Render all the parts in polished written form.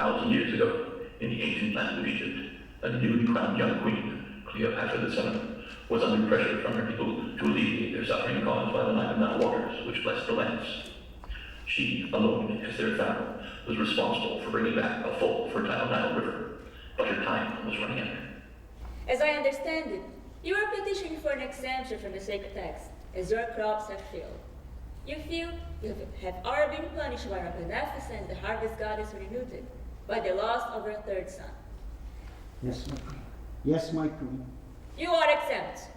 1,000 years ago, in the ancient land of Egypt, a newly crowned young queen, Cleopatra VII, was under pressure from her people to alleviate their suffering caused by the lack of Nile waters which blessed the lands. She, alone as their pharaoh, was responsible for bringing back a full, fertile Nile river, but her time was running out. As I understand it, you are petitioning for an exemption from the sacred tax, as your crops have failed. You feel you have already been punished by our beneficent, the harvest goddess Renuted, by the loss of her third son. Yes, my queen. Yes, my queen. You are exempt.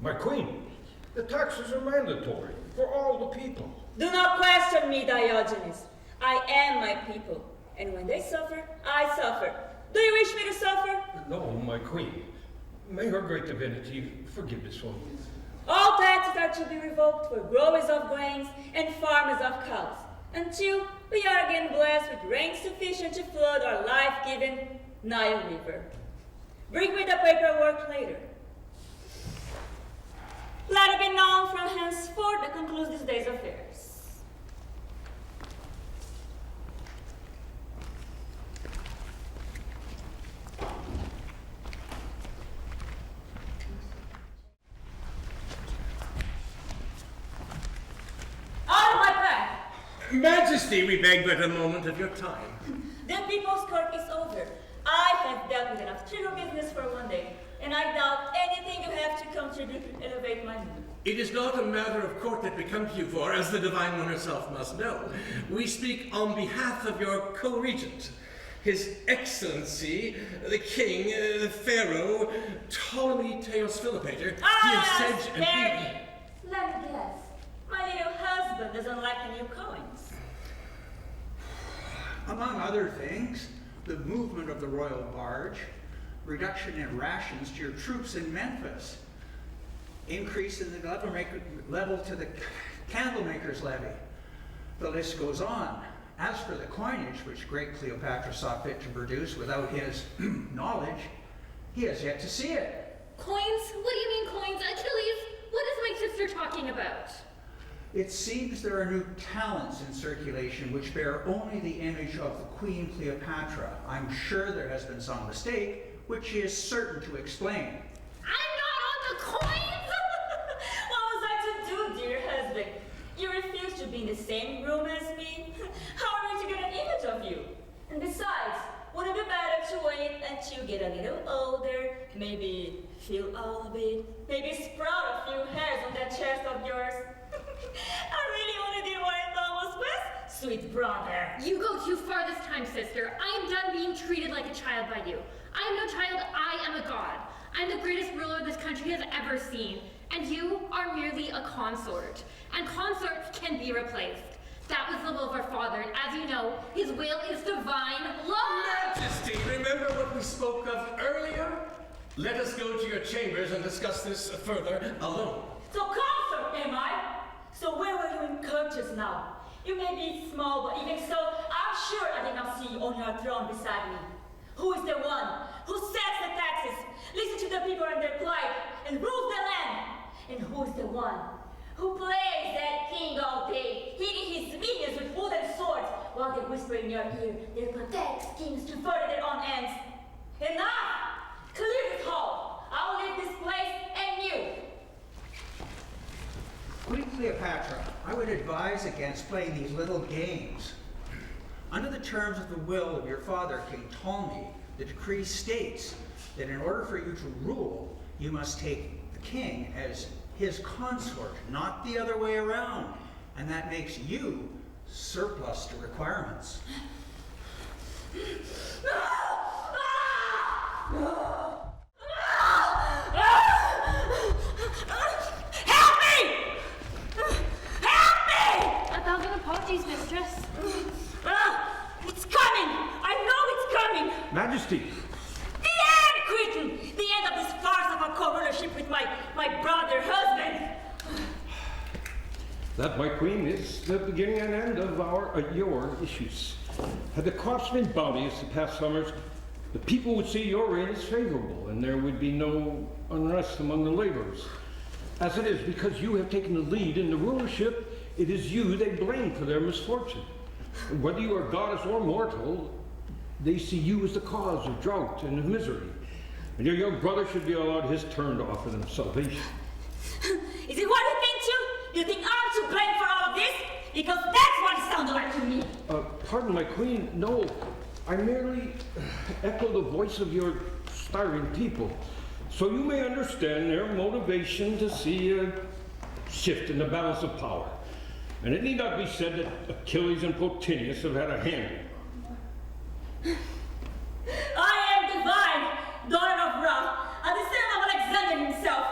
My queen, the taxes are mandatory for all the people. Do not question me, Diogenes. I am my people, and when they suffer, I suffer. Do you wish me to suffer? No, my queen. May her great divinity forgive this one. All taxes are to be revoked for growers of grains and farmers of cows, until we are again blessed with rain sufficient to flood our life-giving Nile River. Bring me the paperwork later. Let it be known from henceforth that concludes this day's affairs. Out of my path! Majesty, we beg but a moment of your time. The people's court is over. I have dealt with enough trivial business for one day, and I doubt anything you have to contribute to elevate my mood. It is not a matter of court that we come to you for, as the Divine One herself must know. We speak on behalf of your co-regent, His Excellency, the King, the Pharaoh, Ptolemy Theos Philopater. Spare me! Let me guess. My little husband doesn't like the new coins. Among other things, the movement of the royal barge, reduction in rations to your troops in Memphis, increase in the level to the candlemaker's levy. The list goes on. As for the coinage, which great Cleopatra saw fit to produce without his knowledge, he has yet to see it. Coins? What do you mean coins? Achilles, what is my sister talking about? It seems there are new talents in circulation which bear only the image of the Queen Cleopatra. I'm sure there has been some mistake, which she is certain to explain. I'm not on the coins! What was I to do, dear husband? You refuse to be in the same room as me? How are we to get an image of you? And besides, wouldn't it be better to wait until you get a little older, maybe feel old a bit, maybe sprout a few hairs on that chest of yours? I really want to do what I thought was best, sweet brother. You go too far this time, sister. I am done being treated like a child by you. I am no child, I am a god. I'm the greatest ruler this country has ever seen. And you are merely a consort. And consorts can be replaced. That was the will of our father, and as you know, his will is divine law! Majesty, remember what we spoke of earlier? Let us go to your chambers and discuss this further alone. So consort, am I? So where were you in court just now? You may be small, but even so, I'm sure I did not see you on your throne beside me. Who is the one who sets the taxes, listens to the people and their plight, and rules the land? And who is the one who plays that king all day, hitting his minions with wooden swords, while they whisper in your ear their pathetic schemes to further their own ends? Enough! Clear this hall! I'll leave this place and you! Queen Cleopatra, I would advise against playing these little games. Under the terms of the will of your father, King Ptolemy, the decree states that in order for you to rule, you must take the king as his consort, not the other way around. And that makes you surplus to requirements. Help me! Help me! 1,000 apologies, mistress. It's coming! I know it's coming! Majesty! The end, Cretan! The end of this farce of a co-rulership with my brother husband! That, my queen, is the beginning and end of your issues. Had the craftsmen bounty as the past summers, the people would see your reign as favorable, and there would be no unrest among the laborers. As it is, because you have taken the lead in the rulership, it is you they blame for their misfortune. Whether you are goddess or mortal, They see you as the cause of drought and of misery. And your young brother should be allowed his turn to offer them salvation. Is it what you think too? You think I'm to blame for all of this? Because that's what it sounded like to me. Pardon, my queen, no. I merely echo the voice of your starving people, so you may understand their motivation to see a shift in the balance of power. And it need not be said that Achilles and Potinius have had a hand. I am divine, daughter of Ra, a descendant of Alexander himself.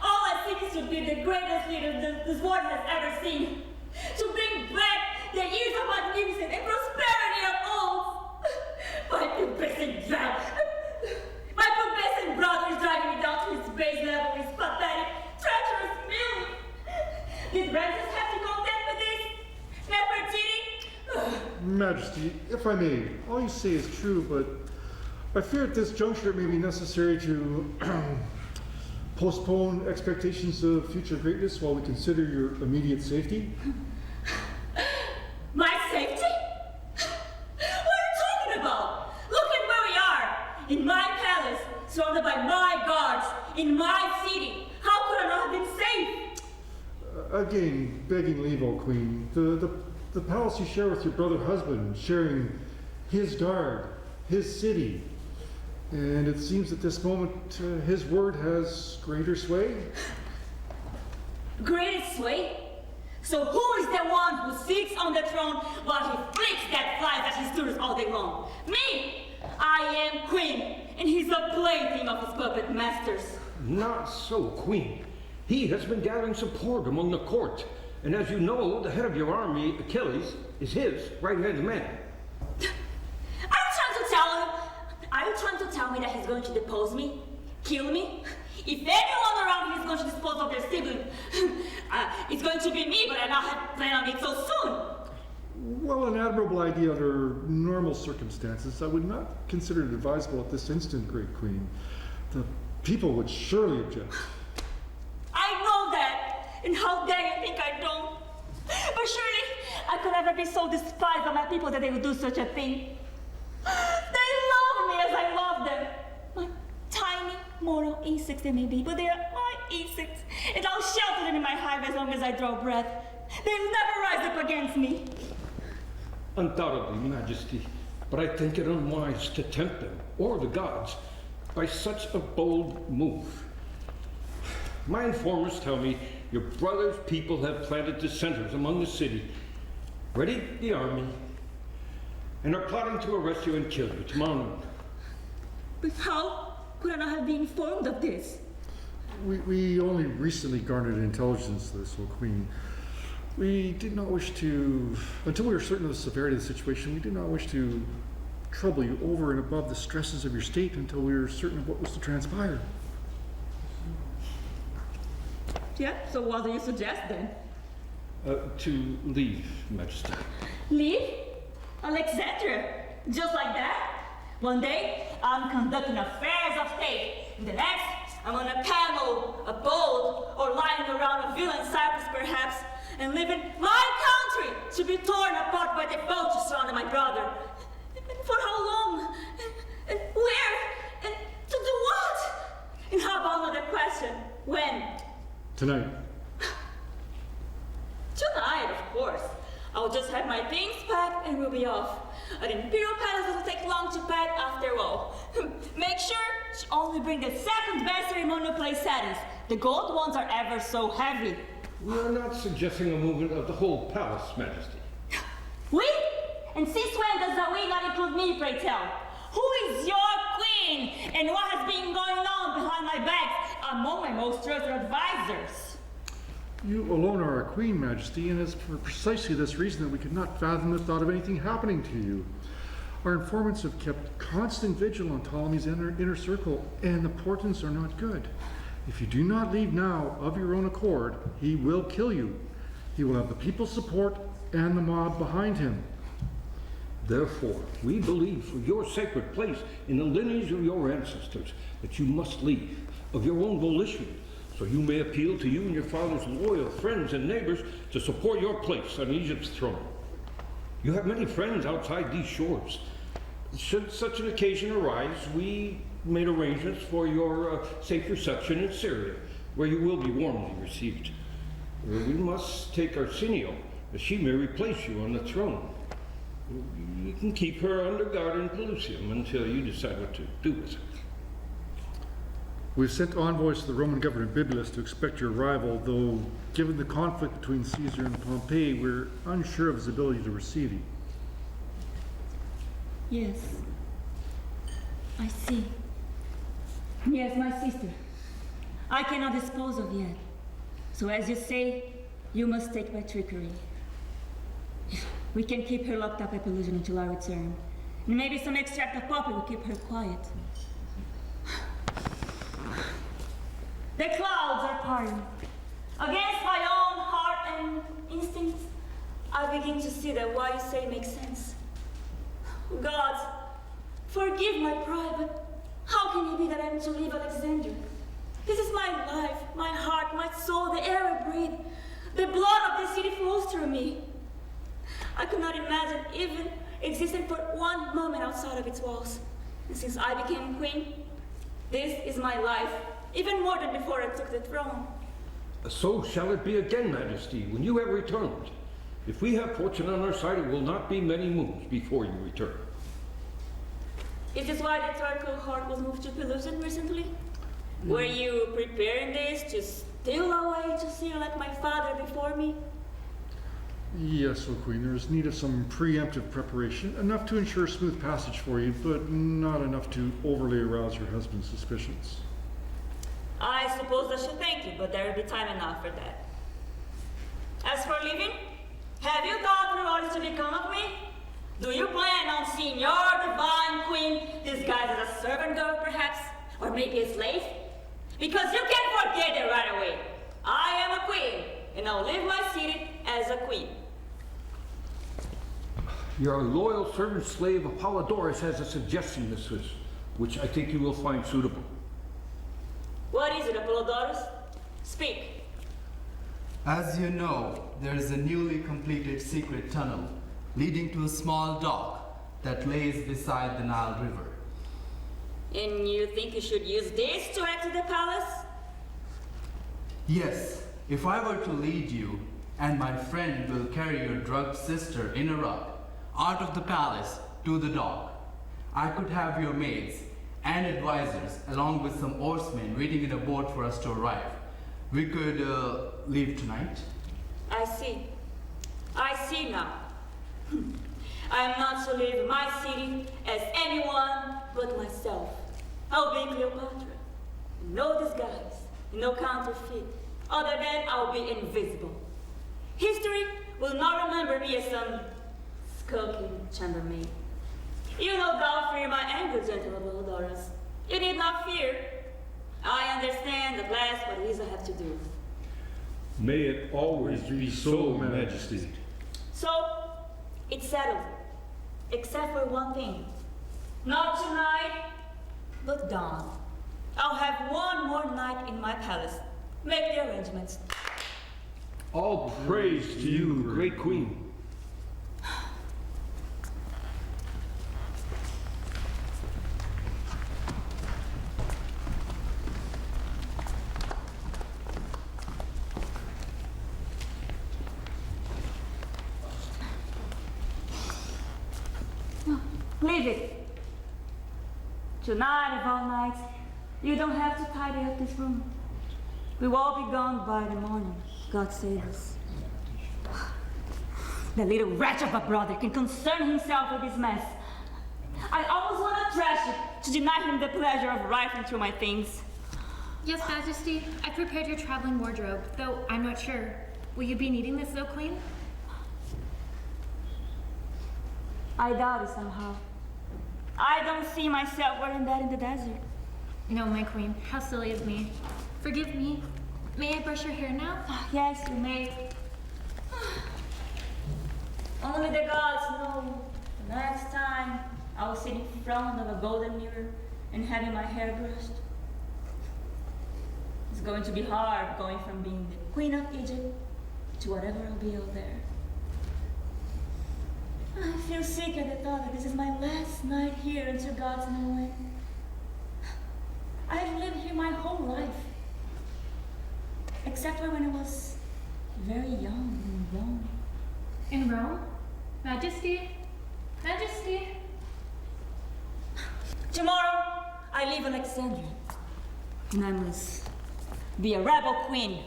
All I seek is to be the greatest leader this world has ever seen. To bring back the years of magnificence and prosperity of old. My pubescent brother is driving me down to his base level with his pathetic, treacherous milling. Did Francis have to contend with this? Nefertiti? Majesty, if I may, all you say is true, but I fear at this juncture it may be necessary to postpone expectations of future greatness while we consider your immediate safety. My safety? What are you talking about? Look at where we are. In my palace, surrounded by my guards, in my city. How could I not have been safe? Again, begging leave, O Queen. The palace you share with your brother husband, sharing his guard, his city. And it seems at this moment his word has greater sway. Greater sway? So who is the one who sits on the throne while he flicks that flies at his students all day long? Me! I am queen, and he's a plaything of his puppet masters. Not so, queen. He has been gathering support among the court. And as you know, the head of your army, Achilles, is his right-hand man. Are you trying to tell me that he's going to depose me? Kill me? If anyone around here is going to dispose of their sibling, it's going to be me, but I not had planned on it so soon. Well, an admirable idea under normal circumstances. I would not consider it advisable at this instant, Great Queen. The people would surely object. I know that, and how dare you think I don't? But surely I could never be so despised by my people that they would do such a thing. They love me as I love them. My tiny mortal insects they may be, but they are my insects, and I'll shelter them in my hive as long as I draw breath. They'll never rise up against me. Undoubtedly, Majesty, but I think it unwise to tempt them, or the gods, by such a bold move. My informers tell me your brother's people have planted dissenters among the city, readied the army, and are plotting to arrest you and kill you tomorrow noon. But how could I not have been informed of this? We only recently garnered intelligence of this, O Queen. We did not wish to, until we were certain of the severity of the situation, we did not wish to trouble you over and above the stresses of your state until we were certain of what was to transpire. Yeah, so what do you suggest then? To leave, Majesty. Leave? Alexandria? Just like that? One day, I'm conducting affairs of state. And the next, I'm on a camel, a boat, or lying around a villa in Cyprus perhaps, and leaving my country to be torn apart by the vultures surrounding my brother. And for how long? And where? And to do what? And how about another question? When? Tonight. Tonight, of course. I'll just have my things packed and we'll be off. An imperial palace doesn't take long to pack after all. Make sure to only bring the second best ceremonial place settings. The gold ones are ever so heavy. We are not suggesting a movement of the whole palace, Majesty. We? And since when does the we not include me, pray tell? Who is your queen? And what has been going on behind my back among my most trusted advisors? You alone are our Queen, Majesty, and it's for precisely this reason that we could not fathom the thought of anything happening to you. Our informants have kept constant vigil on Ptolemy's inner circle, and the portents are not good. If you do not leave now of your own accord, he will kill you. He will have the people's support and the mob behind him. Therefore, we believe for your sacred place in the lineage of your ancestors that you must leave of your own volition, so you may appeal to you and your father's loyal friends and neighbors to support your place on Egypt's throne. You have many friends outside these shores. should such an occasion arise, we made arrangements for your safe reception in Syria, where you will be warmly received. We must take Arsenio, as she may replace you on the throne. You can keep her under guard in Pelusium until you decide what to do with her. We've sent envoys to the Roman governor Bibulus to expect your arrival, though given the conflict between Caesar and Pompey, we're unsure of his ability to receive you. Yes. I see. Yes, my sister. I cannot dispose of yet. So as you say, you must take by trickery. We can keep her locked up at Pelusium until our return. And maybe some extract of poppy will keep her quiet. The clouds are parting. Against my own heart and instincts, I begin to see that what you say makes sense. God, forgive my pride, but how can it be that I am to leave Alexandria? This is my life, my heart, my soul, the air I breathe. The blood of the city flows through me. I could not imagine even existing for one moment outside of its walls. And since I became queen, this is my life, even more than before I took the throne. So shall it be again, Majesty, when you have returned. If we have fortune on our side, it will not be many moons before you return. Is this why the third cohort was moved to Pelusium recently? Were you preparing this to steal away to see like my father before me? Yes, O Queen, there is need of some preemptive preparation, enough to ensure smooth passage for you, but not enough to overly arouse your husband's suspicions. I suppose I should thank you, but there will be time enough for that. As for leaving, have you thought through what is to become of me? Do you plan on seeing your divine queen disguised as a servant girl, perhaps? Or maybe a slave? Because you can't forget it right away. I am a queen, and I'll leave my city as a queen. Your loyal servant slave Apollodorus has a suggestion, Mistress, which I think you will find suitable. What is it, Apollodorus? Speak. As you know, there is a newly completed secret tunnel leading to a small dock that lays beside the Nile River. And you think you should use this to enter the palace? Yes, if I were to lead you, and my friend will carry your drugged sister in a rug out of the palace to the dock, I could have your maids and advisors along with some oarsmen waiting in a boat for us to arrive. We could leave tonight. I see. I see now. I am not to leave my city as anyone but myself. I'll be Cleopatra. No disguise, no counterfeit. Other than I'll be invisible. History will not remember me as some skulking chambermaid. You no doubt fear my anger, gentle Apollodorus. You need not fear. I understand at last what it is I have to do. May it always be so, Majesty. So, it's settled. Except for one thing. Not tonight, but dawn. I'll have one more night in my palace. Make the arrangements. All praise to you, great queen. Leave it. Tonight of all nights, you don't have to tidy up this room. We will all be gone by the morning. God save us. The little wretch of a brother can concern himself with this mess. I almost want to trash it to deny him the pleasure of rifling through my things. Yes, Majesty, I prepared your traveling wardrobe, though I'm not sure. Will you be needing this, though, Queen? I doubt it somehow. I don't see myself wearing that in the desert. No, my queen. How silly of me. Forgive me. May I brush your hair now? Yes, you may. Only the gods know. The next time I will sit in front of a golden mirror and having my hair brushed. It's going to be hard going from being the queen of Egypt to whatever I'll be out there. I feel sick at the thought that this is my last night here in Sir God's knowing. I have lived here my whole life. Except for when I was very young in Rome. In Rome? Majesty? Majesty? Tomorrow, I leave Alexandria. And I must be a rebel queen.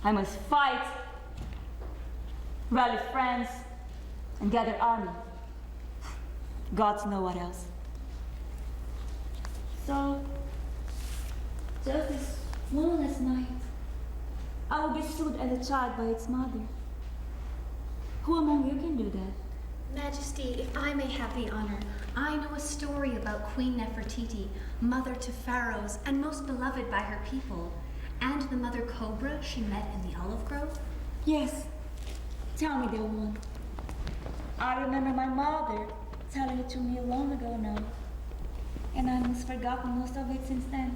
I must fight, rally friends, and gather army. Gods know what else. So, just this one last night, I will be stood as a child by its mother. Who among you can do that? Majesty, if I may have the honor, I know a story about Queen Nefertiti, mother to pharaohs and most beloved by her people, and the mother cobra she met in the olive grove. Yes. Tell me, dear one. I remember my mother telling it to me long ago now, and I must forgotten most of it since then.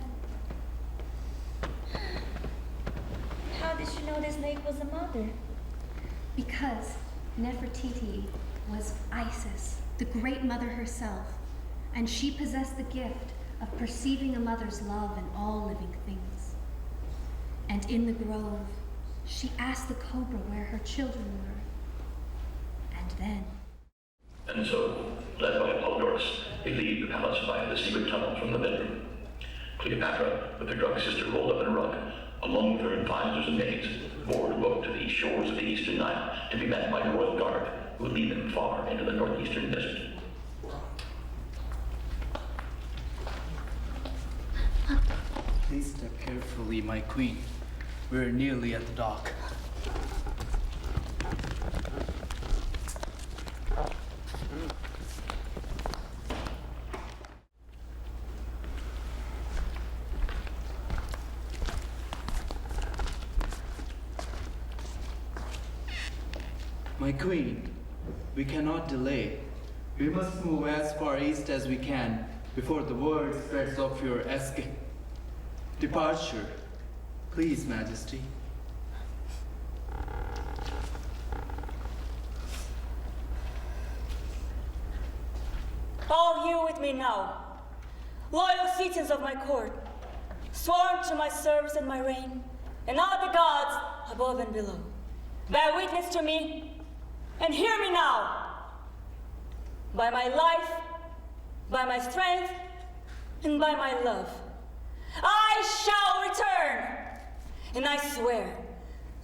How did she know this lake was a mother? Because Nefertiti was Isis, the great mother herself, and she possessed the gift of perceiving a mother's love in all living things. And in the grove, she asked the cobra where her children were. And then... And so, led by Apollodorus, they leave the palace via the secret tunnel from the bedroom. Cleopatra, with her drug sister rolled up in a rug, along with her advisors and maids, bore the boat to the shores of the eastern Nile to be met by the royal guard, who would lead them far into the northeastern desert. Please step carefully, my queen. We're nearly at the dock. My queen, we cannot delay. We must move as far east as we can before the word spreads of your departure. Please, Majesty. All here with me now, loyal citizens of my court, sworn to my service and my reign, and all the gods above and below. Bear witness to me, and hear me now. By my life, by my strength, and by my love, I shall return. And I swear,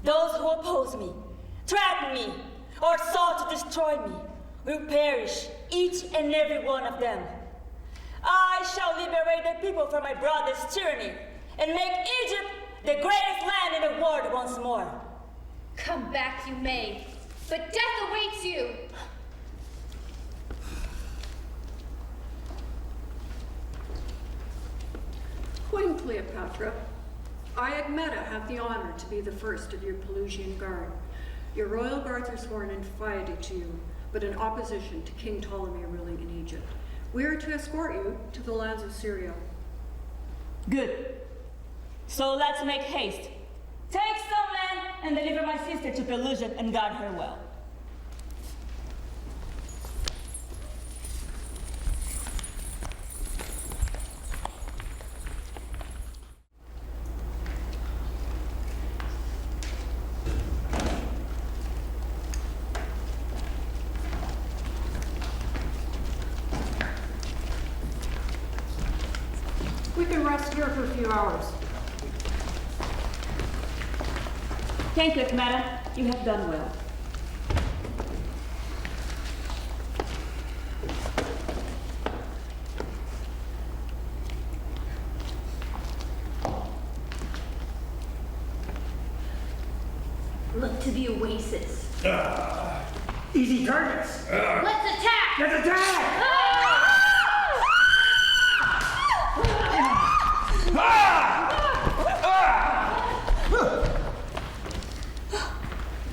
those who oppose me, threaten me, or sought to destroy me, will perish, each and every one of them. I shall liberate the people from my brother's tyranny, and make Egypt the greatest land in the world once more. Come back you may, but death awaits you! Queen Cleopatra, I, Admeta, have the honor to be the first of your Pelusian guard. Your royal guards are sworn in fealty to you, but in opposition to King Ptolemy ruling in Egypt. We are to escort you to the lands of Syria. Good. So let's make haste. Take some men and deliver my sister to Pelusium and guard her well. We can rest here for a few hours. Thank you, Exile. You have done well. Look to the oasis. Easy targets. Let's attack! Let's attack!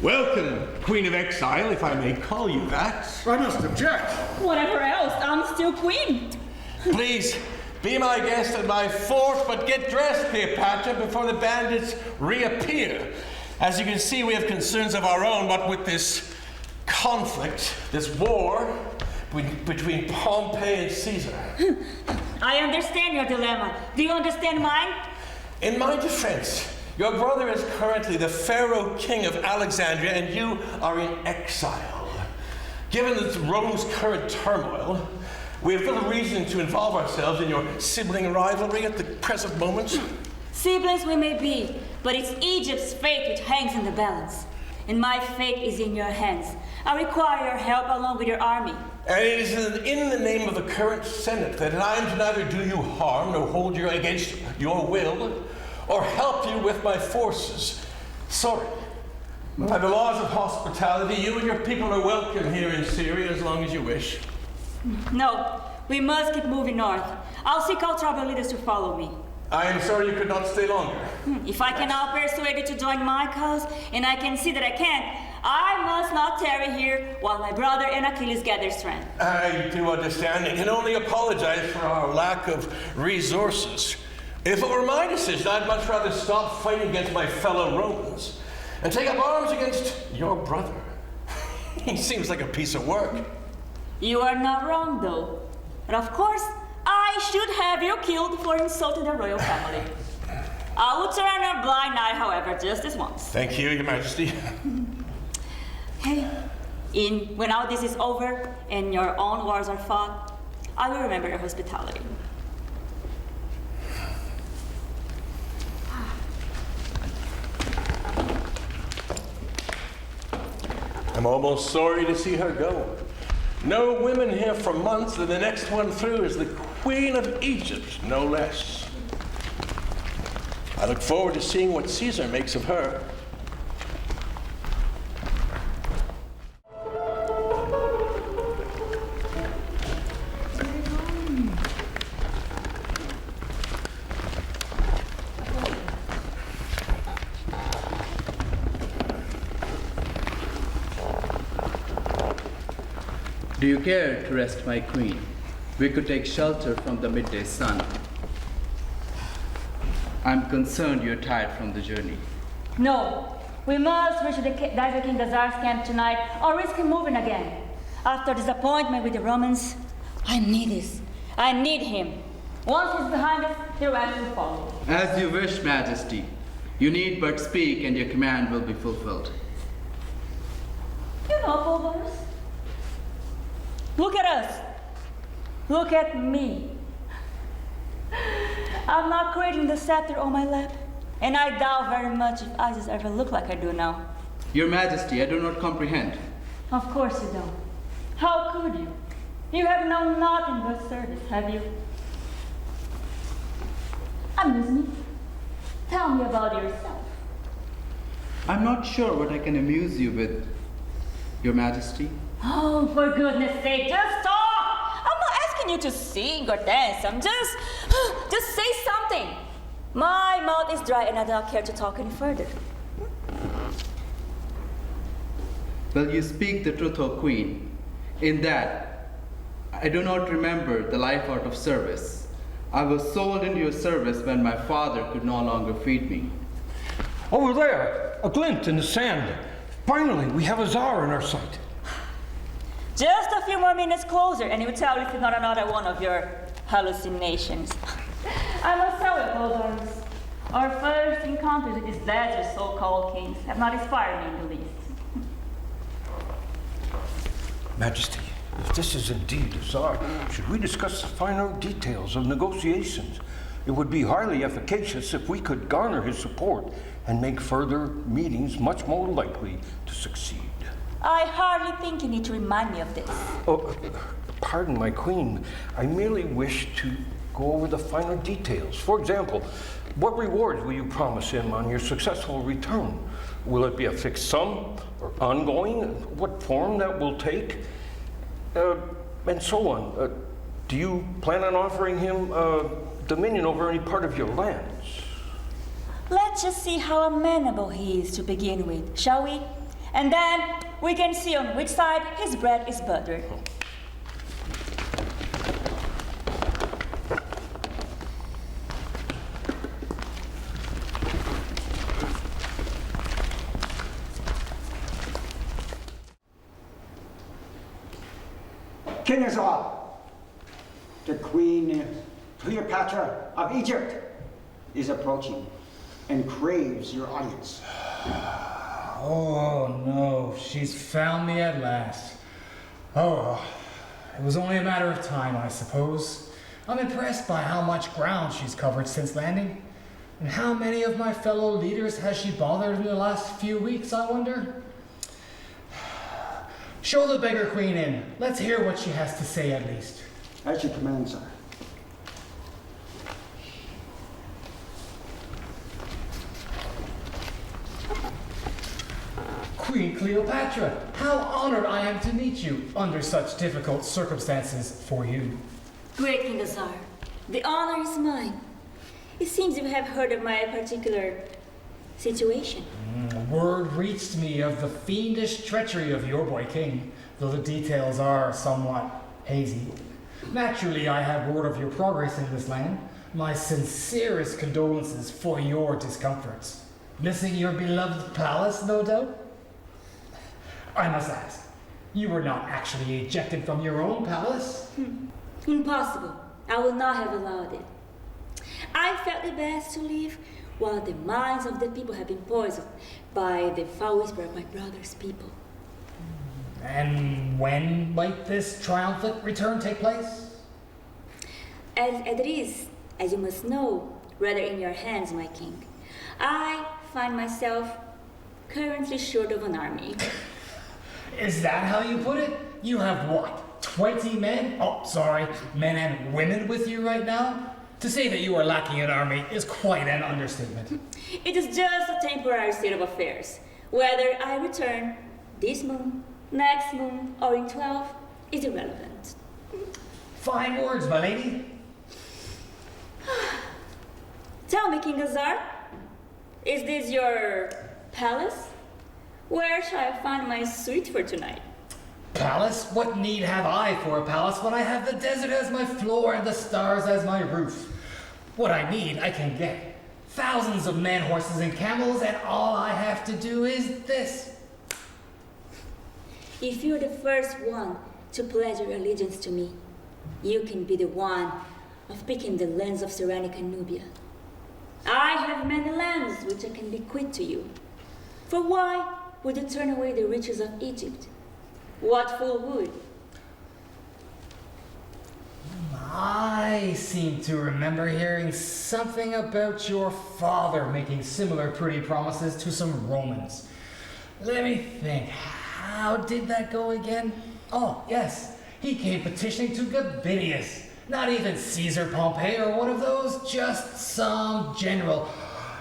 Welcome, Queen of Exile, if I may call you that. I must object. Whatever else, I'm still queen. Please, be my guest at my fort, but get dressed, Cleopatra, before the bandits reappear. As you can see, we have concerns of our own, what with this conflict, this war between Pompey and Caesar. I understand your dilemma. Do you understand mine? In my defense, your brother is currently the Pharaoh king of Alexandria, and you are in exile. Given Rome's current turmoil, we have little reason to involve ourselves in your sibling rivalry at the present moment. Siblings we may be, but it's Egypt's fate which hangs in the balance. And my fate is in your hands. I require your help along with your army. And it is in the name of the current Senate that I am to neither do you harm nor hold you against your will, or help you with my forces. Sorry. By the laws of hospitality, you and your people are welcome here in Syria as long as you wish. No, we must keep moving north. I'll seek out tribal leaders to follow me. I am sorry you could not stay longer. If I cannot persuade you to join my cause, and I can see that I can't, I must not tarry here while my brother and Achilles gather strength. I do understand and can only apologize for our lack of resources. If it were my decision, I'd much rather stop fighting against my fellow Romans and take up arms against your brother. He seems like a piece of work. You are not wrong, though. But of course, I should have you killed for insulting the royal family. I will turn a blind eye, however, just this once. Thank you, Your Majesty. Hey, when all this is over and your own wars are fought, I will remember your hospitality. I'm almost sorry to see her go. No women here for months, and the next one through is the Queen of Egypt, no less. I look forward to seeing what Caesar makes of her. Do you care to rest, my queen? We could take shelter from the midday sun. I'm concerned you're tired from the journey. No, we must reach the Desert King Gazar's camp tonight or risk moving again. After disappointment with the Romans, I need this. I need him. Once he's behind us, the rest will follow. As you wish, Majesty. You need but speak and your command will be fulfilled. You know, Fulvers. Look at us. Look at me. I'm not cradling the scepter on my lap, and I doubt very much if Isis ever looked like I do now. Your Majesty, I do not comprehend. Of course you don't. How could you? You have known nothing but service, have you? Amuse me. Tell me about yourself. I'm not sure what I can amuse you with, Your Majesty. Oh, for goodness sake, just talk! I'm not asking you to sing or dance. I'm just say something. My mouth is dry and I don't care to talk any further. Well, you speak the truth, O Queen, in that I do not remember the life out of service. I was sold into your service when my father could no longer feed me. Over there, a glint in the sand. Finally, we have a czar in our sight. Just a few more minutes closer and you will tell if it's not another one of your hallucinations. I must tell you, Fulvers, our first encounters with these desert so-called kings have not inspired me in the least. Majesty, if this is indeed a czar, should we discuss the finer details of negotiations? It would be highly efficacious if we could garner his support and make further meetings much more likely to succeed. I hardly think you need to remind me of this. Oh, pardon, my queen. I merely wish to go over the finer details. For example, what rewards will you promise him on your successful return? Will it be a fixed sum or ongoing? What form that will take? And so on. Do you plan on offering him dominion over any part of your lands? Let's just see how amenable he is to begin with, shall we? And then we can see on which side his bread is buttered. King Exile, the Queen Cleopatra of Egypt is approaching and craves your audience. Oh no, she's found me at last. Oh well, it was only a matter of time, I suppose. I'm impressed by how much ground she's covered since landing. And how many of my fellow leaders has she bothered in the last few weeks, I wonder? Show the beggar queen in. Let's hear what she has to say at least. As you command, sir. Queen Cleopatra, how honored I am to meet you under such difficult circumstances for you. Great King Azar, the honor is mine. It seems you have heard of my particular situation. Word reached me of the fiendish treachery of your boy king, though the details are somewhat hazy. Naturally, I have word of your progress in this land. My sincerest condolences for your discomforts. Missing your beloved palace, no doubt? I must ask, you were not actually ejected from your own palace? Impossible. I would not have allowed it. I felt it best to leave while the minds of the people have been poisoned by the foul whisper of my brother's people. And when might this triumphant return take place? As it is, as you must know, rather in your hands, my king. I find myself currently short of an army. Is that how you put it? You have what, 20 men? Oh, sorry, men and women with you right now? To say that you are lacking an army is quite an understatement. It is just a temporary state of affairs. Whether I return this moon, next moon, or in 12 is irrelevant. Fine words, my lady. Tell me, King Azar, is this your palace? Where shall I find my suite for tonight? Palace? What need have I for a palace when I have the desert as my floor and the stars as my roof? What I need, I can get. Thousands of men, horses, and camels, and all I have to do is this. If you're the first one to pledge your allegiance to me, you can be the one of picking the lands of Serenic and Nubia. I have many lands which I can bequeath to you. For why would you turn away the riches of Egypt? What fool would? I seem to remember hearing something about your father making similar pretty promises to some Romans. Let me think. How did that go again? Oh, yes. He came petitioning to Gabinius. Not even Caesar Pompey or one of those, just some general.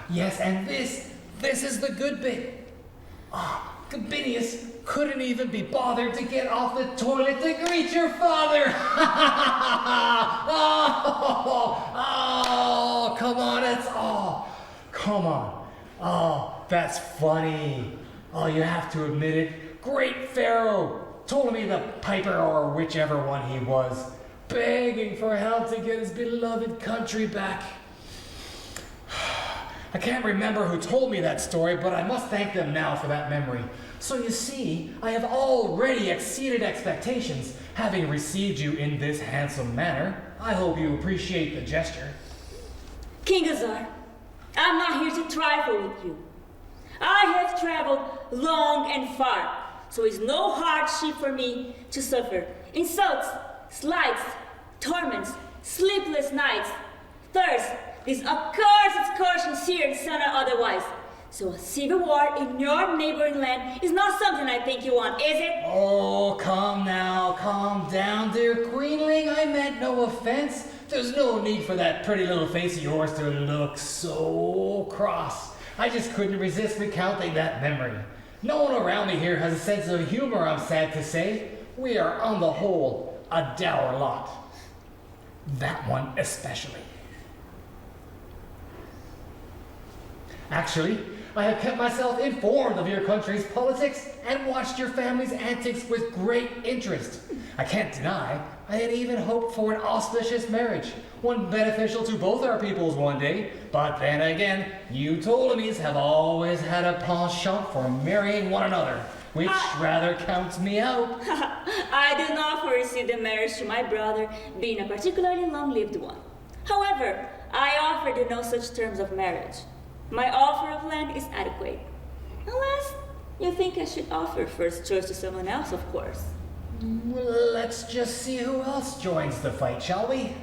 Yes, and this is the good bit. Gabinius couldn't even be bothered to get off the toilet to greet your father. Oh, come on, come on. Oh, that's funny. Oh, you have to admit it. Great Pharaoh, Ptolemy the Piper, or whichever one he was, begging for help to get his beloved country back. I can't remember who told me that story, but I must thank them now for that memory. So you see, I have already exceeded expectations, having received you in this handsome manner. I hope you appreciate the gesture. King Azar, I'm not here to trifle with you. I have traveled long and far, so it's no hardship for me to suffer insults, slights, torments, sleepless nights, thirst, this accursed scorching seared sun or otherwise. So a civil war in your neighboring land is not something I think you want, is it? Oh, calm now, calm down, dear Queenling. I meant no offense. There's no need for that pretty little face of yours to look so cross. I just couldn't resist recounting that memory. No one around me here has a sense of humor, I'm sad to say. We are, on the whole, a dour lot. That one especially. Actually, I have kept myself informed of your country's politics and watched your family's antics with great interest. I can't deny I had even hoped for an auspicious marriage, one beneficial to both our peoples one day. But then again, you Ptolemies have always had a penchant for marrying one another, which rather counts me out. I do not foresee see the marriage to my brother being a particularly long-lived one. However, I offered you no such terms of marriage. My offer of land is adequate. Unless you think I should offer first choice to someone else, of course. Well, let's just see who else joins the fight, shall we?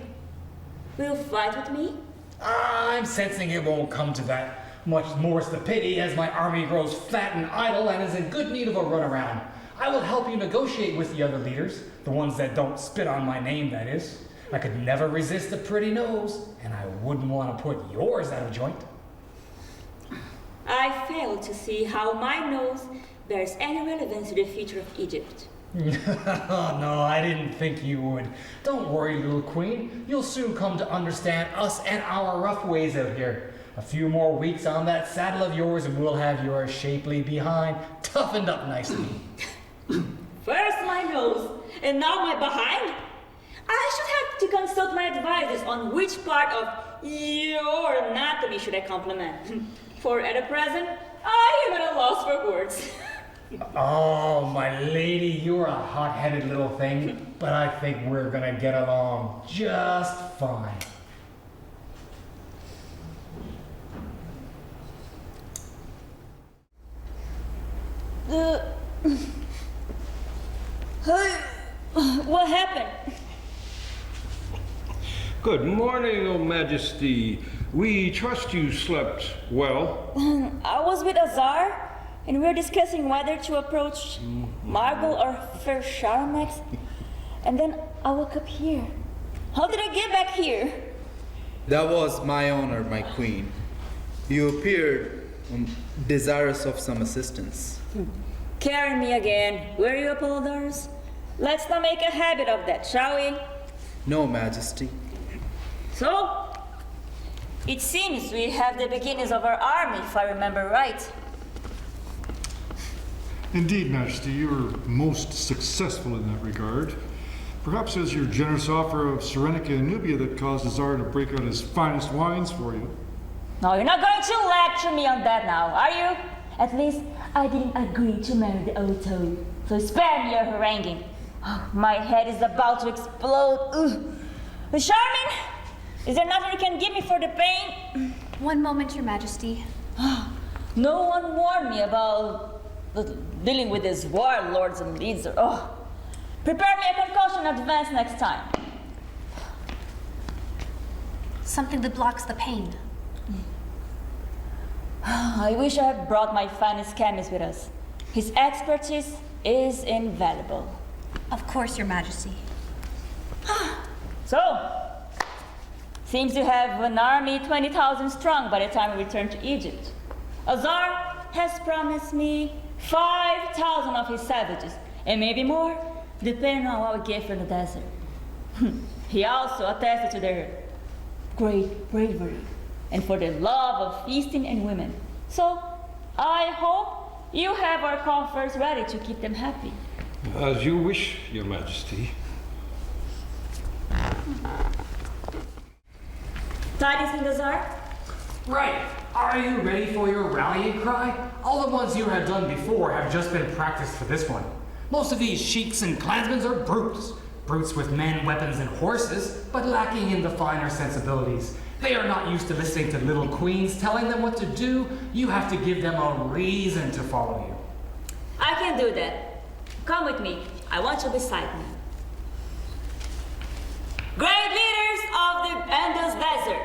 Will you fight with me? I'm sensing it won't come to that. Much more's the pity, as my army grows fat and idle and is in good need of a runaround. I will help you negotiate with the other leaders, the ones that don't spit on my name, that is. I could never resist a pretty nose, and I wouldn't want to put yours out of joint. I fail to see how my nose bears any relevance to the future of Egypt. No, I didn't think you would. Don't worry, little queen. You'll soon come to understand us and our rough ways out here. A few more weeks on that saddle of yours and we'll have your shapely behind toughened up nicely. First my nose, and now my behind? I should have to consult my advisors on which part of your anatomy should I compliment. For at the present, I am at a loss for words. Oh, my lady, you're a hot-headed little thing, but I think we're gonna get along just fine. What happened? Good morning, O Majesty. We trust you slept well. I was with Azar, and we were discussing whether to approach Marble or Fair Charmax, and then I woke up here. How did I get back here? That was my honor, my queen. You appeared desirous of some assistance. Carry me again. Were you Apollodorus? Let's not make a habit of that, shall we? No, Majesty. So, it seems we have the beginnings of our army, if I remember right. Indeed, Majesty, you were most successful in that regard. Perhaps it was your generous offer of Serenica and Nubia that caused Azar to break out his finest wines for you. No, you're not going to lecture me on that now, are you? At least I didn't agree to marry the old toad, so spare me your haranguing. Oh, my head is about to explode. Ugh. Charmin, is there nothing you can give me for the pain? One moment, Your Majesty. No one warned me about dealing with these warlords and leaders. Oh, prepare me a concoction in advance next time. Something that blocks the pain. I wish I had brought my finest chemist with us. His expertise is invaluable. Of course, Your Majesty. So, seems you have an army 20,000 strong by the time we return to Egypt. Azar has promised me 5,000 of his savages, and maybe more, depending on what we get from the desert. He also attested to their great bravery and for their love of feasting and women. So, I hope you have our coffers ready to keep them happy. As you wish, Your Majesty. Tidings from Azar? Right. Are you ready for your rallying cry? All the ones you have done before have just been practiced for this one. Most of these sheiks and clansmen are brutes. Brutes with men, weapons, and horses, but lacking in the finer sensibilities. They are not used to listening to little queens telling them what to do. You have to give them a reason to follow you. I can do that. Come with me. I want you beside me. Great leaders of the Endless Desert,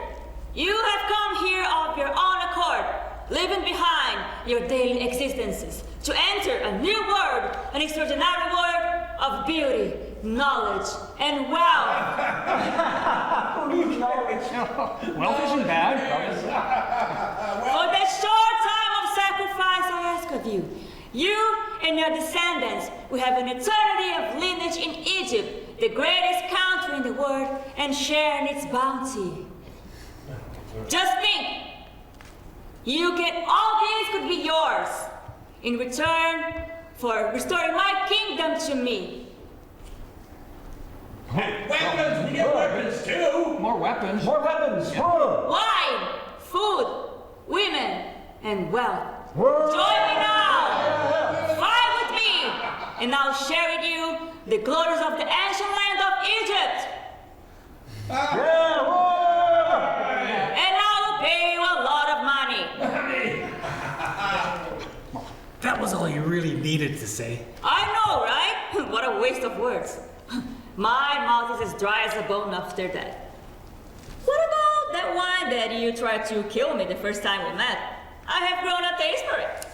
you have come here of your own accord, leaving behind your daily existences to enter a new world, an extraordinary world of beauty, knowledge, and wealth. Wealth isn't bad. For the short time of sacrifice I ask of you, you and your descendants will have an eternity of lineage in Egypt, the greatest country in the world, and share in its bounty. Just think, all these could be yours in return for restoring my kingdom to me. Weapons! We get weapons too! More weapons. More weapons! Wine, food, women, and wealth. Join me now! Fight with me! And I'll share with you the glories of the ancient land And I will pay you a lot of money. That was all you really needed to say. I know, right? What a waste of words. My mouth is as dry as a bone after that. What about that wine that you tried to kill me the first time we met? I have grown a taste for it.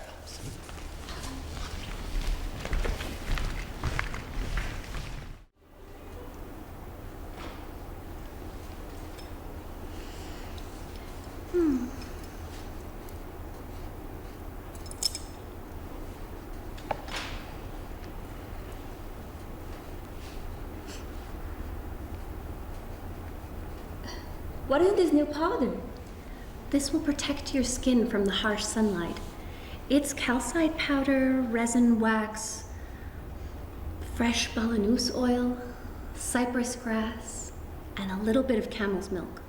What is this new powder? This will protect your skin from the harsh sunlight. It's calcite powder, resin wax, fresh balanus oil, cypress grass, and a little bit of camel's milk.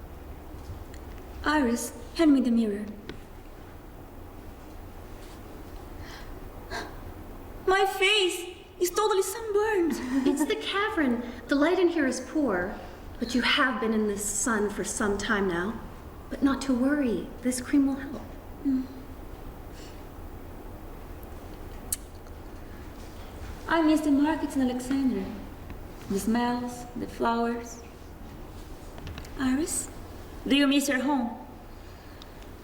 Iris, hand me the mirror. My face is totally sunburned. It's the cavern. The light in here is poor, but you have been in the sun for some time now. But not to worry, this cream will help. I miss the markets in Alexandria. The smells, the flowers. Iris, do you miss your home?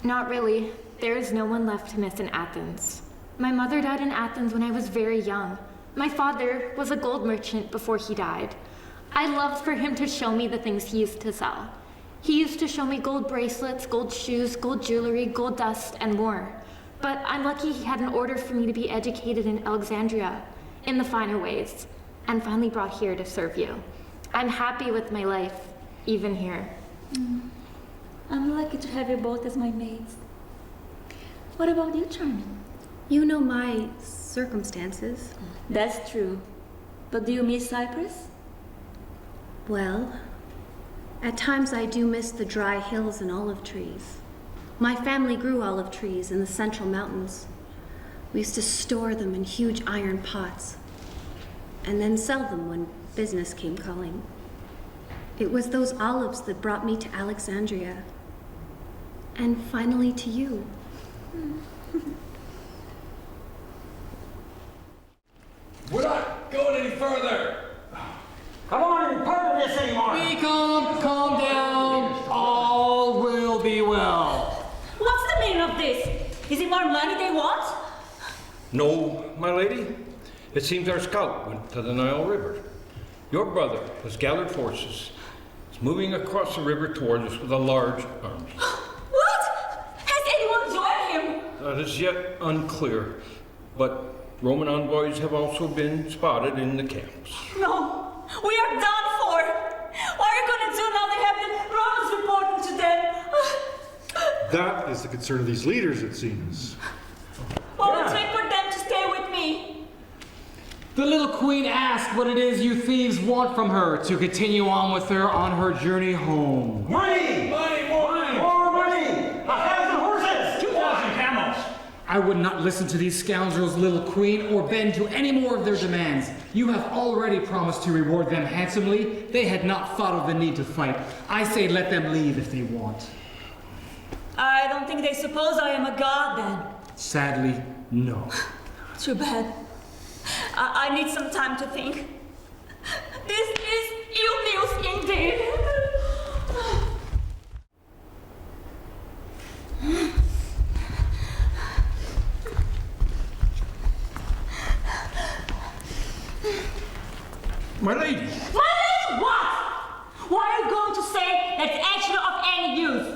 Not really. There is no one left to miss in Athens. My mother died in Athens when I was very young. My father was a gold merchant before he died. I loved for him to show me the things he used to sell. He used to show me gold bracelets, gold shoes, gold jewelry, gold dust, and more. But I'm lucky he had an order for me to be educated in Alexandria, in the finer ways, and finally brought here to serve you. I'm happy with my life, even here. I'm lucky to have you both as my maids. What about you, Charming? You know my circumstances. That's true. But do you miss Cyprus? Well, at times I do miss the dry hills and olive trees. My family grew olive trees in the central mountains. We used to store them in huge iron pots and then sell them when business came calling. It was those olives that brought me to Alexandria and finally to you. We're not going any further. Come on, and part of this anymore. Be calm down. All will be well. What's the meaning of this? Is it more money they want? No, my lady. It seems our scout went to the Nile River. Your brother has gathered forces. He's moving across the river towards us with a large army. What? Has anyone joined him? That is yet unclear, but Roman envoys have also been spotted in the camps. No, we are done for. What are you going to do now they have the Romans reporting to them? That is the concern of these leaders, it seems. What will it take for them to stay with me? The little queen asked what it is you thieves want from her to continue on with her on her journey home. Money! Money, more money! More money! 1,000 horses! 2,000 camels! I would not listen to these scoundrels, little queen, or bend to any more of their demands. You have already promised to reward them handsomely. They had not thought of the need to fight. I say let them leave if they want. I don't think they suppose I am a god then. Sadly, no. Too bad. I need some time to think. This is ill news indeed. My lady! My lady, what? What are you going to say that's actually of any use?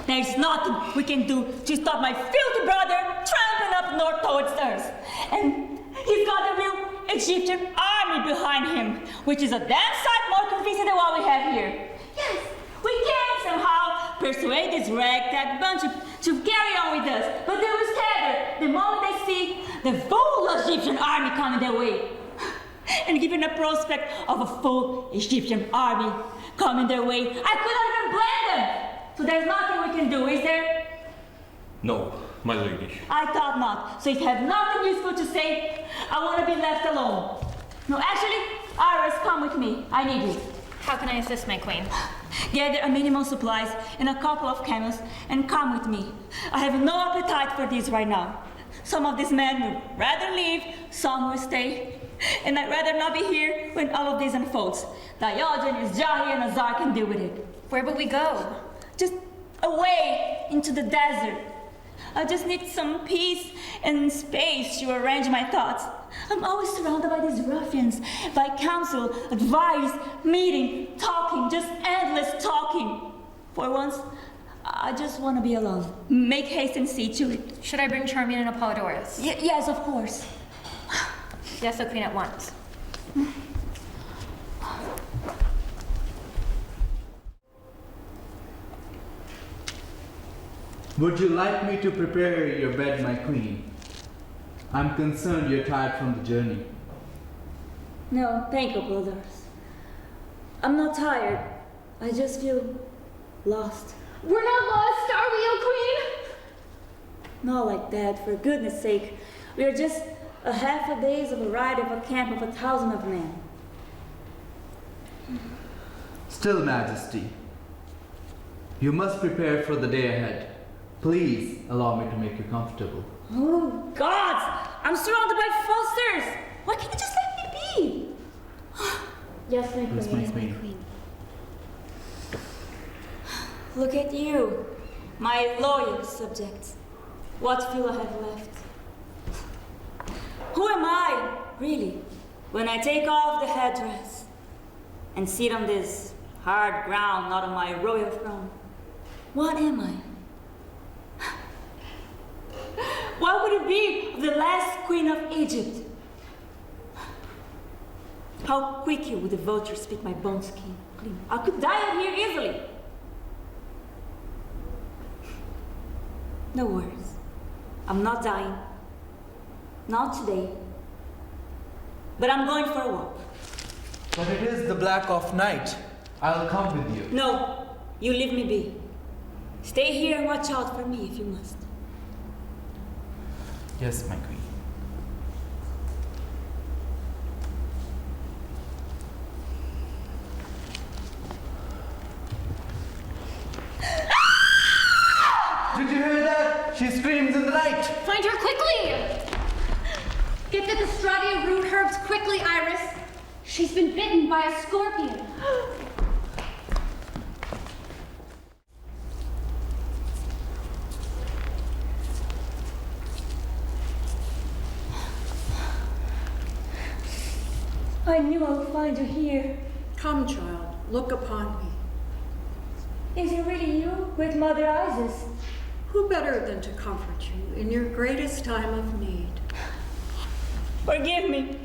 There's nothing we can do to stop my filthy brother trampling up north towards us. And he's got a real Egyptian army behind him, which is a damn sight more convincing than what we have here. Yes, we can somehow persuade this ragtag bunch to carry on with us, but they will scatter the moment they see the full Egyptian army coming their way. And given the prospect of a full Egyptian army coming their way, I could not even blame them. So there's nothing we can do, is there? No, my lady. I thought not. So if you have nothing useful to say, I want to be left alone. No, actually, Iris, come with me. I need you. How can I assist my queen? Gather a minimal supplies and a couple of camels and come with me. I have no appetite for this right now. Some of these men would rather leave, some will stay. And I'd rather not be here when all of this unfolds. Diogenes, Jahi, and Azar can deal with it. Where will we go? Just away into the desert. I just need some peace and space to arrange my thoughts. I'm always surrounded by these ruffians, by counsel, advice, meeting, talking, just endless talking. For once, I just want to be alone. Make haste and see to it. Should I bring Charmian and Apollodorus? Yes, of course. Yes, O Queen, at once. Would you like me to prepare your bed, my queen? I'm concerned you're tired from the journey. No, thank you, brothers. I'm not tired. I just feel lost. We're not lost, are we, O Queen? Not like that, for goodness sake. We are just a half a days of a ride of a camp of 1,000 of men. Still, Majesty, you must prepare for the day ahead. Please allow me to make you comfortable. Oh, gods! I'm surrounded by fosters! Why can't you just let me be? Yes, my queen. Yes, my queen. Look at you, my loyal subjects. What fuel I have left. Who am I, really, when I take off the headdress and sit on this hard ground, not on my royal throne? What am I? What would it be of the last queen of Egypt? How quickly would the vultures spit my bones clean? I could die out here easily. No worries. I'm not dying. Not today. But I'm going for a walk. But it is the black of night. I'll come with you. No, you leave me be. Stay here and watch out for me if you must. Yes, my queen. Did you hear that? She screams in the night. Find her quickly! Get the Castratia root herbs quickly, Iris. She's been bitten by a scorpion. I knew I would find you here. Come, child, look upon me. Is it really you, Great Mother Isis? Who better than to comfort you in your greatest time of need? Forgive me.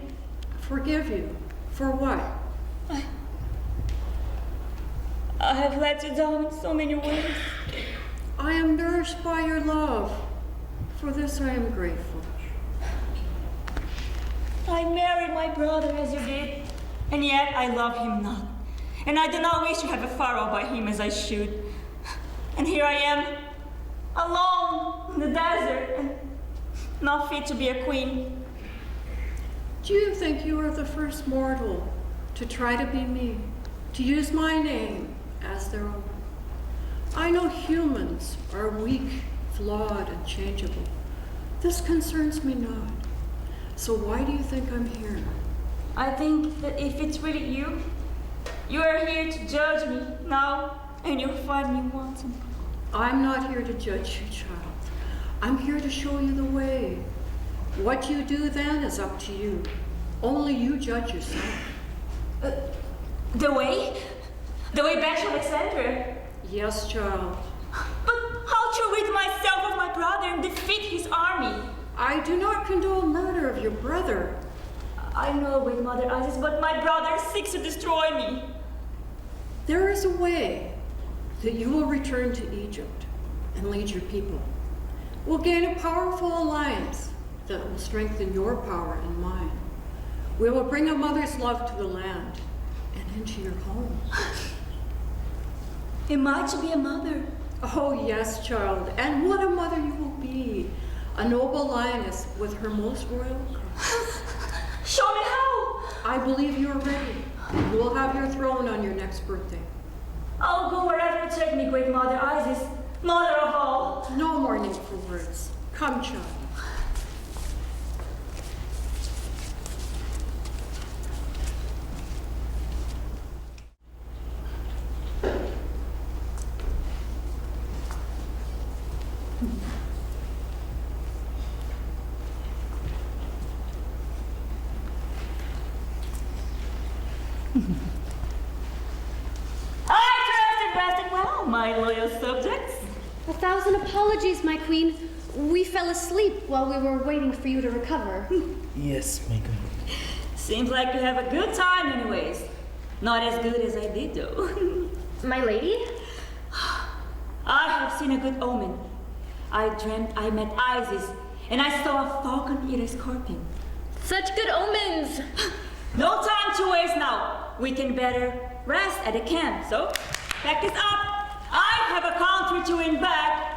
Forgive you? For what? I have let you down in so many ways. I am nourished by your love. For this I am grateful. I married my brother as you did, and yet I love him not. And I do not wish to have a furrow by him as I should. And here I am, alone in the desert, and not fit to be a queen. Do you think you are the first mortal to try to be me, to use my name as their own? I know humans are weak, flawed, and changeable. This concerns me not. So why do you think I'm here? I think that if it's really you, you are here to judge me now, and you'll find me wanting. I'm not here to judge you, child. I'm here to show you the way. What you do then is up to you. Only you judge yourself. The way? The way back to Alexandria? Yes, child. But how to rid myself of my brother and defeat his army? I do not condone murder of your brother. I know, Great Mother Isis, but my brother seeks to destroy me. There is a way that you will return to Egypt and lead your people. We'll gain a powerful alliance that will strengthen your power and mine. We will bring a mother's love to the land and into your home. Am I to be a mother? Oh, yes, child. And what a mother you will be. A noble lioness with her most royal crown. Show me how. I believe you are ready. You will have your throne on your next birthday. I'll go wherever you take me, Great Mother Isis, Mother of all. No more need for words. Come, child. I trust and rested well, my loyal subjects. 1,000 apologies, my queen. We fell asleep while we were waiting for you to recover. Yes, my queen. Seems like you have a good time anyways. Not as good as I did though. My lady? I have seen a good omen. I dreamt I met Isis, and I saw a falcon eat a scorpion. Such good omens! No time to waste now. We can better rest at the camp, so pack this up. I have a country to win back.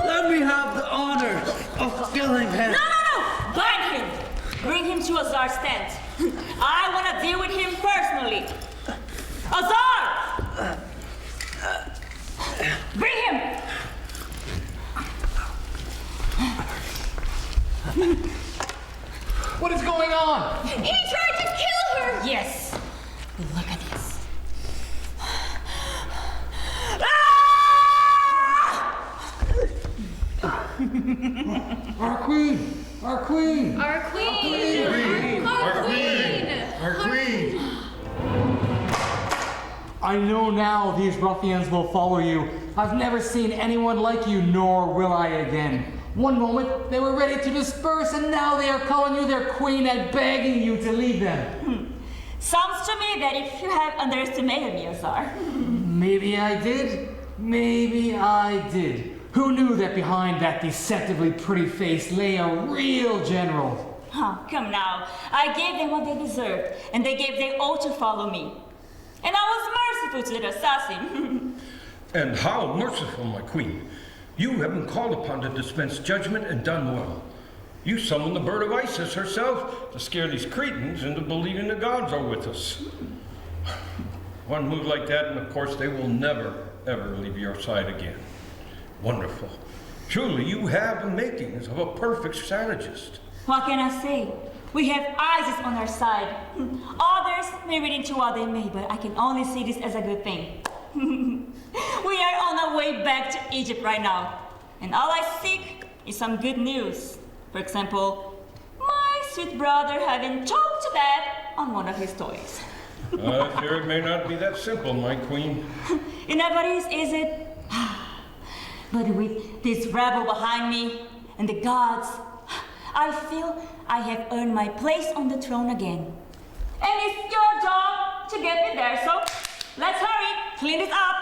Let me have the honor of killing him. No! Bind him! Bring him to Azar's tent. I want to deal with him personally. Azar! Bring him! What is going on? He tried to kill her! Yes. Look at this. Our queen! Our queen! Our queen! Our queen! Our queen! I know now these ruffians will follow you. I've never seen anyone like you, nor will I again. One moment they were ready to disperse, and now they are calling you their queen and begging you to leave them. Sounds to me that if you have underestimated me, Azar. Maybe I did. Maybe I did. Who knew that behind that deceptively pretty face lay a real general? Oh, come now. I gave them what they deserved, and they gave their oath to follow me. And I was merciful to the assassin. And how merciful, my queen. You have been called upon to dispense judgment and done well. You summoned the bird of Isis herself to scare these cretins into believing the gods are with us. One move like that, and of course they will never, ever leave your side again. Wonderful. Truly, you have the makings of a perfect strategist. What can I say? We have Isis on our side. Others may read into what they may, but I can only see this as a good thing. We are on our way back to Egypt right now, and all I seek is some good news. For example, my sweet brother having choked to death on one of his toys. I fear it may not be that simple, my queen. It never is it? But with this rebel behind me and the gods, I feel I have earned my place on the throne again. And it's your job to get me there, so let's hurry, clean this up.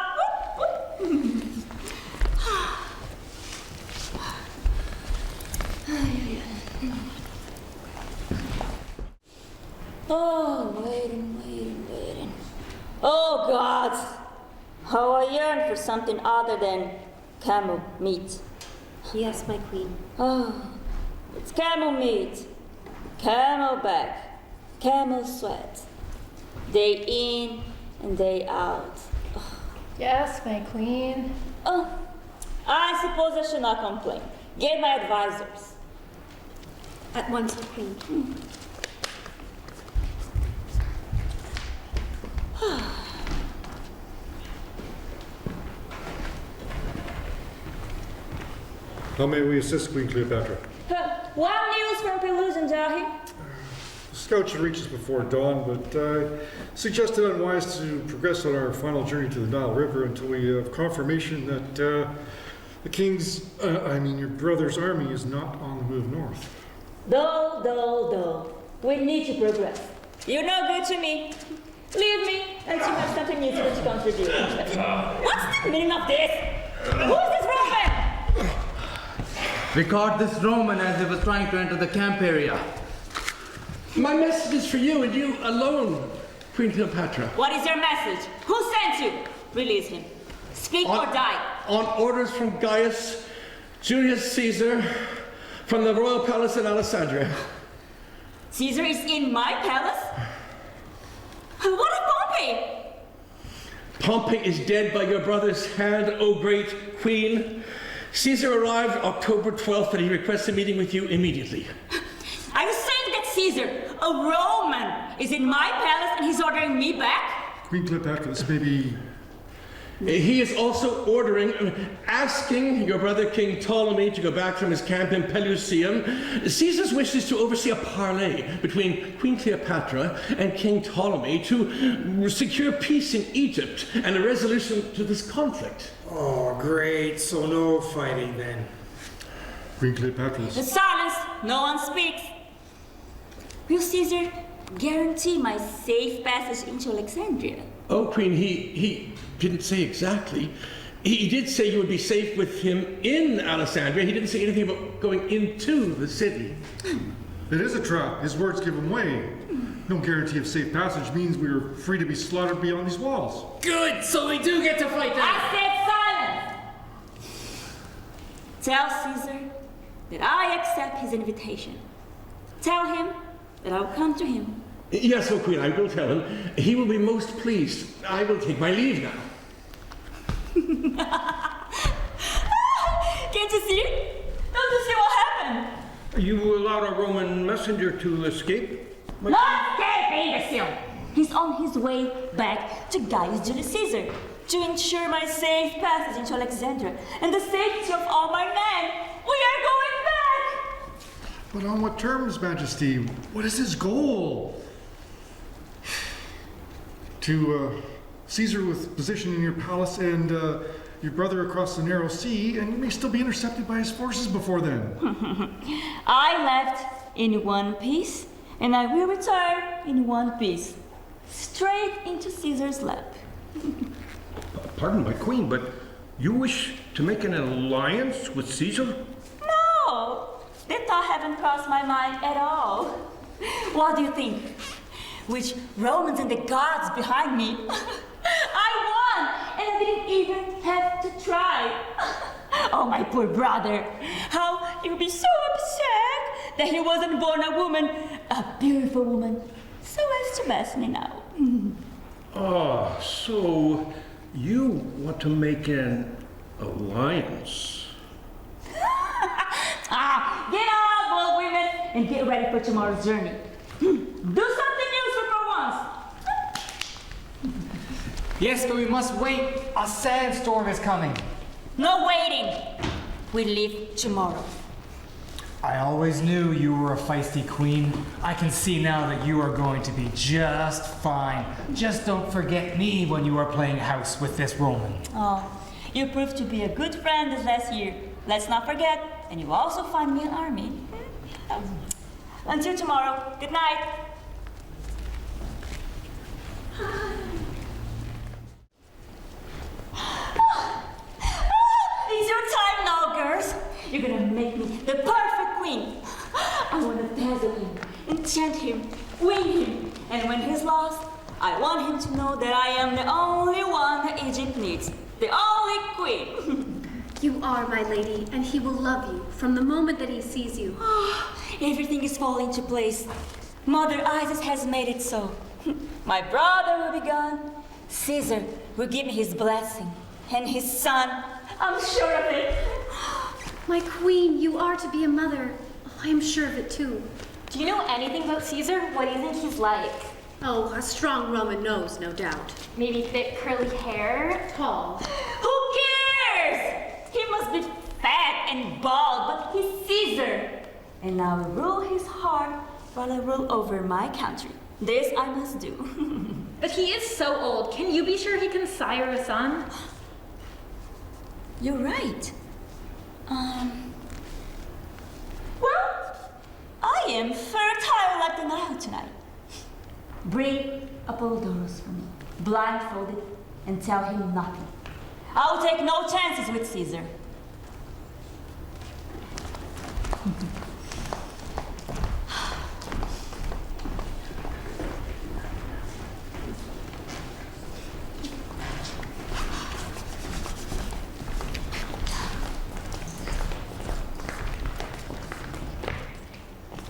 Oh, waiting. Oh, gods, how I yearn for something other than camel meat. Yes, my queen. Oh, it's camel meat, camel back, camel sweat, day in and day out. Yes, my queen. Oh, I suppose I should not complain. Get my advisors. At once, my queen. How may we assist Queen Cleopatra? What news from Pelusian, Jahi? The scout should reach us before dawn, but I suggest it unwise to progress on our final journey to the Nile River until we have confirmation that the king's, your brother's army is not on the move north. Though. We need to progress. You're no good to me. Leave me until you have something country music to contribute. What's the meaning of this? Who is this Roman? We caught this Roman as he was trying to enter the camp area. My message is for you and you alone, Queen Cleopatra. What is your message? Who sent you? Release him. Speak or die. On orders from Gaius Julius Caesar from the royal palace in Alexandria. Caesar is in my palace? What of Pompey? Pompey is dead by your brother's hand, O great queen. Caesar arrived October 12th and he requests a meeting with you immediately. Are you saying that Caesar, a Roman, is in my palace and he's ordering me back? Queen Cleopatra, this may be... He is also asking your brother King Ptolemy to go back from his camp in Pelusium. Caesar's wish is to oversee a parley between Queen Cleopatra and King Ptolemy to secure peace in Egypt and a resolution to this conflict. Oh, great. So no fighting then. Queen Cleopatra. The silence. No one speaks. Will Caesar guarantee my safe passage into Alexandria? Oh, Queen, he didn't say exactly. He did say you would be safe with him in Alexandria. He didn't say anything about going into the city. It is a trap. His words give him way. No guarantee of safe passage means we are free to be slaughtered beyond these walls. Good, so we do get to fight then. I said silence! Tell Caesar that I accept his invitation. Tell him that I will come to him. Yes, oh Queen, I will tell him. He will be most pleased. I will take my leave now. Can't you see it? Don't you see what happened? You allowed a Roman messenger to escape? Not escape, imbecile! He's on his way back to Gaius Julius Caesar to ensure my safe passage into Alexandria and the safety of all my men. We are going back! But on what terms, Majesty? What is his goal? To Caesar with position in your palace and your brother across the narrow sea, and you may still be intercepted by his forces before then. I left in one piece, and I will return in one piece, straight into Caesar's lap. Pardon my queen, but you wish to make an alliance with Caesar? No, that thought haven't crossed my mind at all. What do you think? Which Romans and the gods behind me? I won, and I didn't even have to try. Oh, my poor brother. How he would be so upset that he wasn't born a woman, a beautiful woman, so as to mess me now. Ah, so you want to make an alliance? Get up, bold women, and get ready for tomorrow's journey. Do something useful for once. Yes, but we must wait. A sandstorm is coming. No waiting. We leave tomorrow. I always knew you were a feisty queen. I can see now that you are going to be just fine. Just don't forget me when you are playing house with this Roman. Oh, you proved to be a good friend this last year. Let's not forget, and you also find me an army. Until tomorrow, good night. It's your time now, girls. You're gonna make me the perfect queen. I wanna dazzle him, enchant him, win him, and when he's lost, I want him to know that I am the only one that Egypt needs, the only queen. You are my lady, and he will love you from the moment that he sees you. Everything is falling into place. Mother Isis has made it so. My brother will be gone. Caesar will give me his blessing. And his son, I'm sure of it. My queen, you are to be a mother. Oh, I am sure of it too. Do you know anything about Caesar? What do you think he's like? Oh, a strong Roman nose, no doubt. Maybe thick curly hair? Tall. Who cares? He must be fat and bald, but he's Caesar. And I will rule his heart while I rule over my country. This I must do. But he is so old. Can you be sure he can sire a son? You're right. Well, I am fertile like the Nile tonight. Bring Apollodorus for me. blindfolded, and tell him nothing. I'll take no chances with Caesar.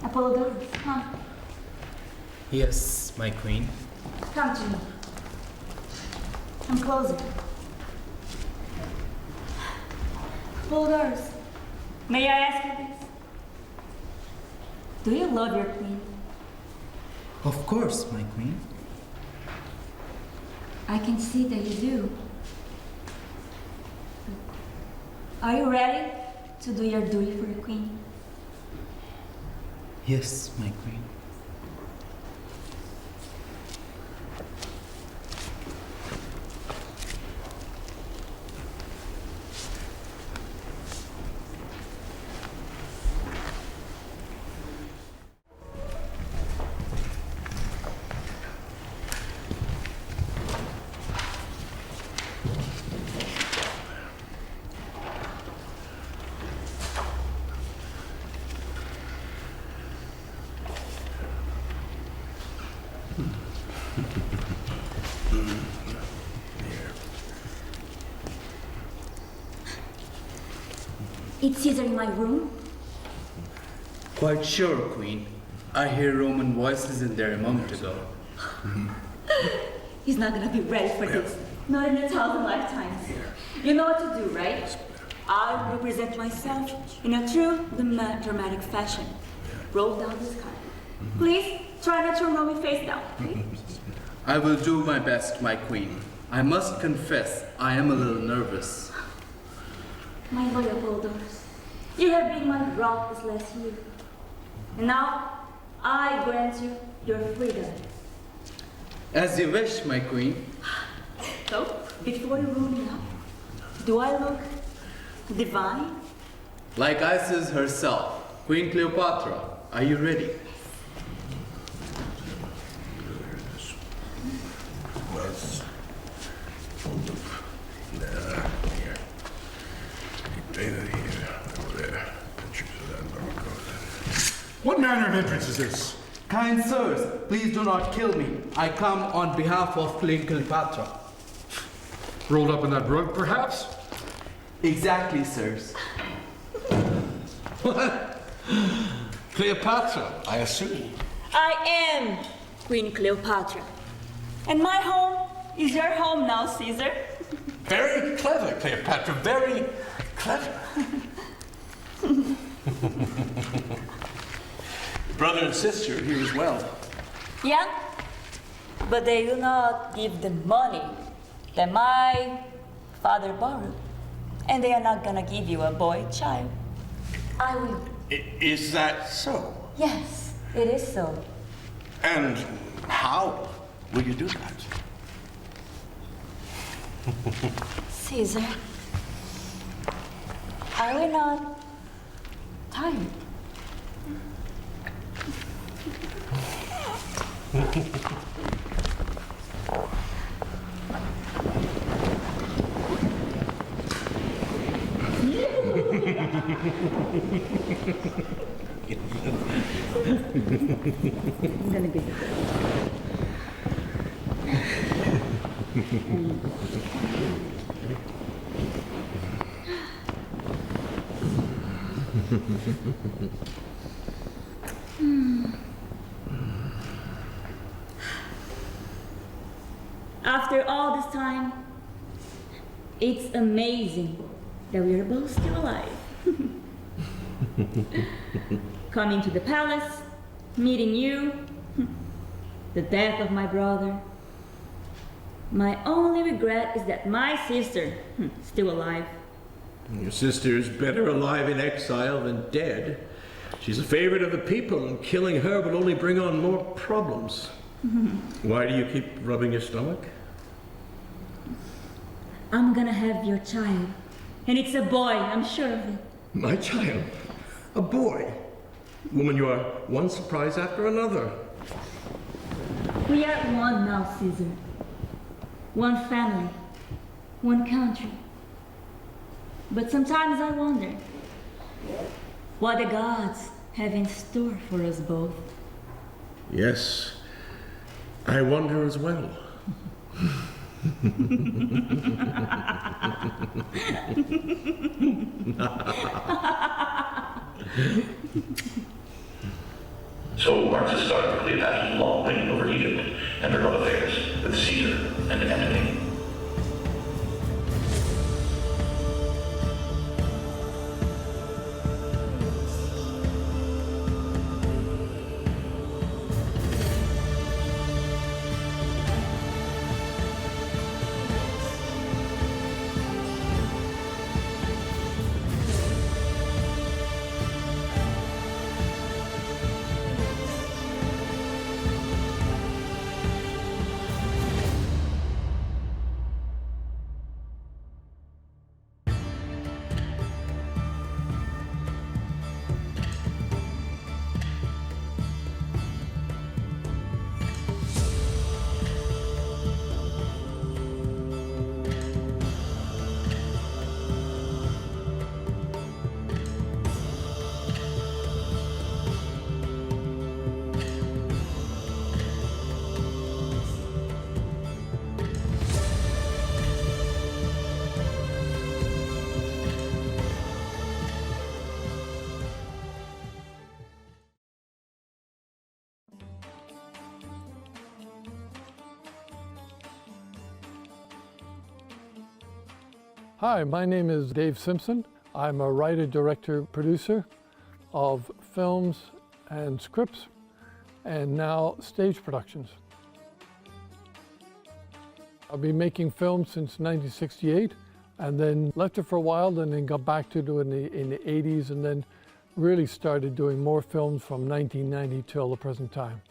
Apollodorus, come. Yes, my queen. Come to me. Come closer. Apollodorus, may I ask you this? Do you love your queen? Of course, my queen. I can see that you do. Are you ready to do your duty for the queen? Yes, my queen. Is Caesar in my room? Quite sure, queen. I hear Roman voices in there a moment ago. He's not gonna be ready for this. Not in 1,000 lifetimes. You know what to do, right? I represent myself in a true dramatic fashion. Roll down this card. Please, try not to roll me face down, please. I will do my best, my queen. I must confess, I am a little nervous. My loyal Apollodorus, you have been my rock this last year. And now, I grant you your freedom. As you wish, my queen. So, before you roll me up, do I look divine? Like Isis herself, Queen Cleopatra, are you ready? What manner of entrance is this? Kind sirs, please do not kill me. I come on behalf of Queen Cleopatra. Rolled up in that rug, perhaps? Exactly, sirs. What? Cleopatra, I assume. I am Queen Cleopatra. And my home is your home now, Caesar. Very clever, Cleopatra, very clever. Brother and sister here as well. Yeah? But they will not give the money that my father borrowed. And they are not gonna give you a boy child. I will. Is that so? Yes, it is so. And how will you do that? Caesar, are we not tired? I'm gonna get it. After all this time, it's amazing that we are both still alive. Coming to the palace, meeting you, the death of my brother. My only regret is that my sister, still alive. Your sister is better alive in exile than dead. She's a favorite of the people, and killing her will only bring on more problems. Why do you keep rubbing your stomach? I'm gonna have your child. And it's a boy, I'm sure of it. My child? A boy? Woman, you are one surprise after another. We are one now, Caesar. one family, one country. But sometimes I wonder what the gods have in store for us both. Yes, I wonder as well. So marks the start of Cleopatra's long reign over Egypt and her love affairs with Caesar and Antony. Hi, my name is Dave Simpson. I'm a writer, director, producer of films and scripts, and now stage productions. I've been making films since 1968, and then left it for a while, and then got back to doing in the 80s, and then really started doing more films from 1990 till the present time.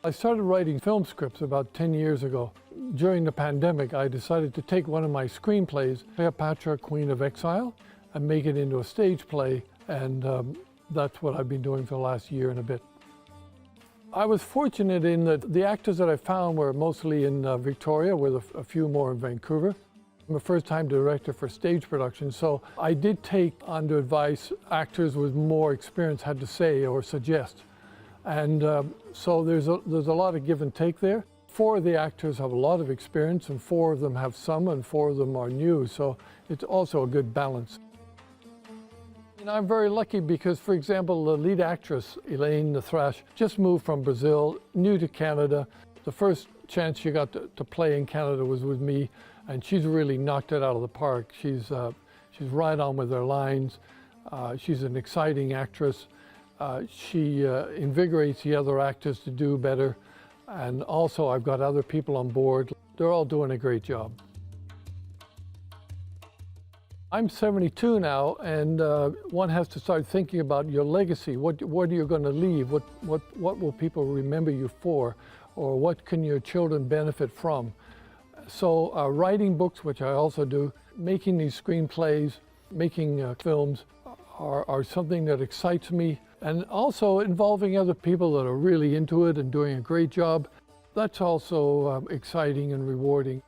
I started writing film scripts about 10 years ago. During the pandemic, I decided to take one of my screenplays, Cleopatra, Queen of Exile, and make it into a stage play, and that's what I've been doing for the last year and a bit. I was fortunate in that the actors that I found were mostly in Victoria, with a few more in Vancouver. I'm a first-time director for stage production, so I did take under advice actors with more experience had to say or suggest. And so there's a lot of give and take there. 4 of the actors have a lot of experience, and 4 of them have some, and 4 of them are new, so it's also a good balance. And I'm very lucky because, for example, the lead actress, Elaine the Thrash, just moved from Brazil, new to Canada. The first chance she got to play in Canada was with me, and she's really knocked it out of the park. She's right on with her lines. She's an exciting actress. She invigorates the other actors to do better. And also I've got other people on board. They're all doing a great job. I'm 72 now, and one has to start thinking about your legacy. What are you going to leave? What will people remember you for? Or what can your children benefit from? So writing books, which I also do, making these screenplays, making films are something that excites me. And also involving other people that are really into it and doing a great job. That's also exciting and rewarding.